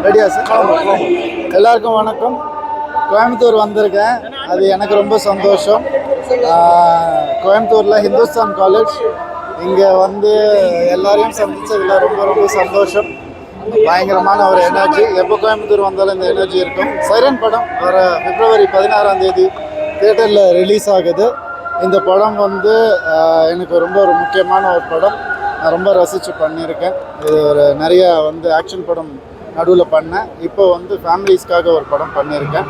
ரெடியா சார்? எல்லாருக்கும் வணக்கம். கோயம்புத்தூர் வந்திருக்கேன், அது எனக்கு ரொம்ப சந்தோஷம். கோயம்புத்தூரில் ஹிந்துஸ்தான் காலேஜ், இங்கே வந்து எல்லாரையும் சந்தித்ததில் ரொம்ப ரொம்ப சந்தோஷம். பயங்கரமான ஒரு எனர்ஜி. எப்போ கோயம்புத்தூர் வந்தாலும் இந்த எனர்ஜி இருக்கும். சைரன் படம் வர பிப்ரவரி 16 தியேட்டரில் ரிலீஸ் ஆகுது. இந்த படம் வந்து எனக்கு ரொம்ப ஒரு முக்கியமான ஒரு படம். நான் ரொம்ப ரசித்து பண்ணியிருக்கேன். இது ஒரு நிறைய வந்து ஆக்ஷன் படம் நடுவில் பண்ணேன். இப்போ வந்து ஃபேமிலிஸ்க்காக ஒரு படம் பண்ணியிருக்கேன்.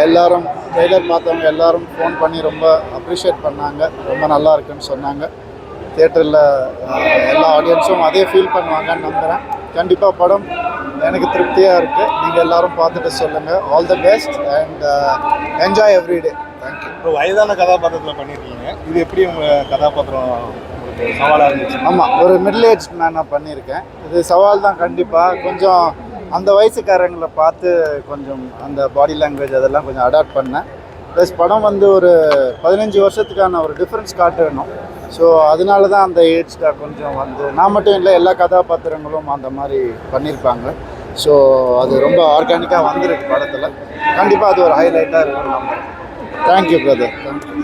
எல்லாரும் ட்ரெய்லர் பார்த்தவங்க எல்லாரும் ஃபோன் பண்ணி ரொம்ப அப்ரிஷியேட் பண்ணாங்க. ரொம்ப நல்லா இருக்குன்னு சொன்னாங்க. தியேட்டரில் எல்லா ஆடியன்ஸும் அதே ஃபீல் பண்ணுவாங்கன்னு நம்புகிறேன். கண்டிப்பாக படம் எனக்கு திருப்தியாக இருக்குது. நீங்கள் எல்லோரும் பார்த்துட்டு சொல்லுங்கள். All the best and enjoy everyday. Thank you. இப்போ வயதான கதாபாத்திரத்தில் பண்ணியிருக்கீங்க, இது எப்படி உங்கள் கதாபாத்திரம் சவாலாக இருந்துச்சு? ஆமாம், ஒரு மிடில் ஏஜ் மேனாக பண்ணியிருக்கேன். இது சவால் தான் கண்டிப்பாக. கொஞ்சம் அந்த வயசுக்காரங்களை பார்த்து கொஞ்சம் அந்த பாடி லாங்குவேஜ் அதெல்லாம் கொஞ்சம் அடாப்ட் பண்ணேன். ப்ளஸ் படம் வந்து ஒரு 15 வருஷத்துக்கான ஒரு டிஃப்ரென்ஸ் காட்டணும். ஸோ அதனால தான் அந்த ஏஜ்டாக கொஞ்சம் வந்து நான் மட்டும் இல்லை, எல்லா கதாபாத்திரங்களும் அந்த மாதிரி பண்ணியிருப்பாங்க. ஸோ அது ரொம்ப ஆர்கானிக்காக வந்திருக்கு படத்தில். கண்டிப்பாக அது ஒரு ஹைலைட்டாக இருக்கும். Thank you brother. தேங்க்யூ.